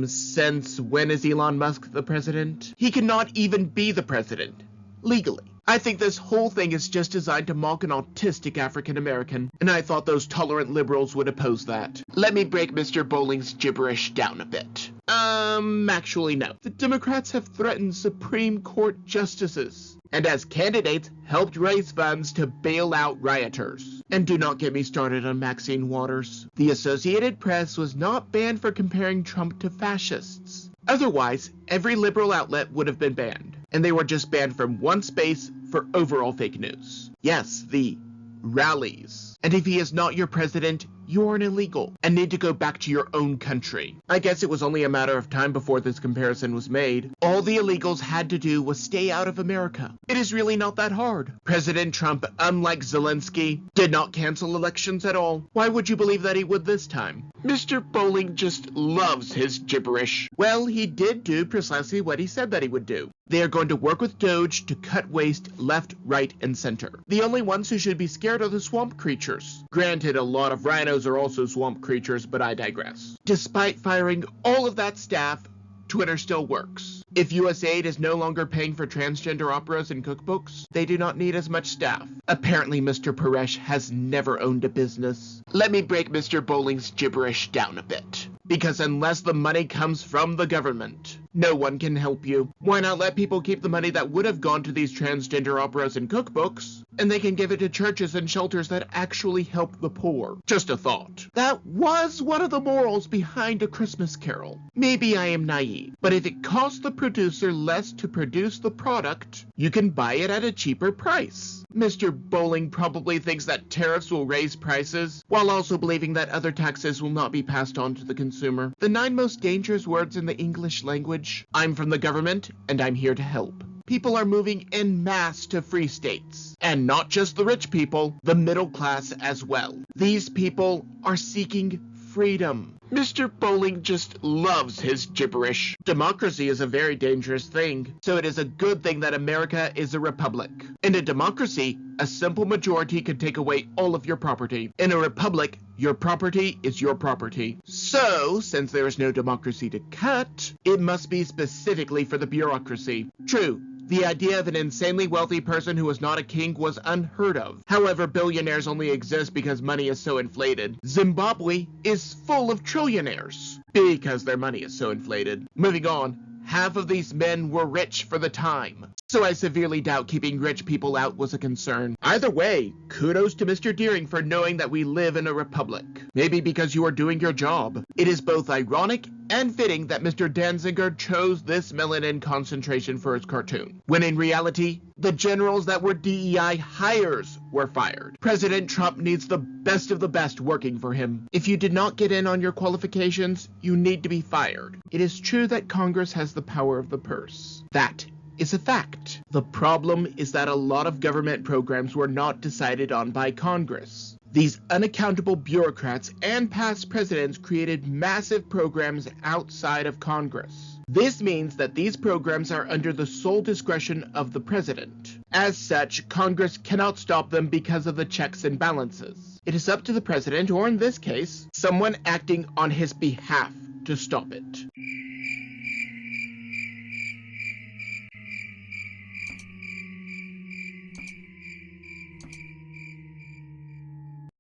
Since when is Elon Musk the president? He cannot even be the president. Legally. I think this whole thing is just designed to mock an autistic African American, and I thought those tolerant liberals would oppose that. Let me break Mr. Bowling's gibberish down a bit. Actually no. The Democrats have threatened Supreme Court justices, and as candidates helped raise funds to bail out rioters. And do not get me started on Maxine Waters. The Associated Press was not banned for comparing Trump to fascists. Otherwise, every liberal outlet would have been banned, and they were just banned from one space for overall fake news. Yes, the rallies. And if he is not your president, you're an illegal and need to go back to your own country. I guess it was only a matter of time before this comparison was made. All the illegals had to do was stay out of America. It is really not that hard. President Trump, unlike Zelensky, did not cancel elections at all. Why would you believe that he would this time? Mr. Bowling just loves his gibberish. Well, he did do precisely what he said that he would do. They are going to work with D.O.G.E to cut waste left, right, and center. The only ones who should be scared are the swamp creatures. Granted, a lot of rhinos are also swamp creatures, but I digress. Despite firing all of that staff, Twitter still works. If USAID is no longer paying for transgender operas and cookbooks, they do not need as much staff. Apparently, Mr. Paresh has never owned a business. Let me break Mr. Bowling's gibberish down a bit. Because unless the money comes from the government, no one can help you. Why not let people keep the money that would have gone to these transgender operas and cookbooks, and they can give it to churches and shelters that actually help the poor? Just a thought. That was one of the morals behind A Christmas Carol. Maybe I am naive, but if it costs the producer less to produce the product, you can buy it at a cheaper price. Mr. Bowling probably thinks that tariffs will raise prices, while also believing that other taxes will not be passed on to the consumer. The 9 most dangerous words in the English language. I'm from the government, and I'm here to help. People are moving en masse to free states. And not just the rich people, the middle class as well. These people are seeking freedom. Mr. Bowling just loves his gibberish. Democracy is a very dangerous thing, so it is a good thing that America is a republic. In a democracy, a simple majority can take away all of your property. In a republic, your property is your property. So, since there is no democracy to cut, it must be specifically for the bureaucracy. True. The idea of an insanely wealthy person who was not a king was unheard of. However, billionaires only exist because money is so inflated. Zimbabwe is full of trillionaires because their money is so inflated. Moving on. Half of these men were rich for the time, so I severely doubt keeping rich people out was a concern. Either way, kudos to Mr. Deering for knowing that we live in a republic. Maybe because you are doing your job. It is both ironic and fitting that Mr. Danziger chose this melanin concentration for his cartoon, when in reality, the generals that were DEI hires were fired. President Trump needs the best of the best working for him. If you did not get in on your qualifications, you need to be fired. It is true that Congress has the power of the purse. That is a fact. The problem is that a lot of government programs were not decided on by Congress. These unaccountable bureaucrats and past presidents created massive programs outside of Congress. This means that these programs are under the sole discretion of the president. As such, Congress cannot stop them because of the checks and balances. It is up to the president, or in this case, someone acting on his behalf, to stop it.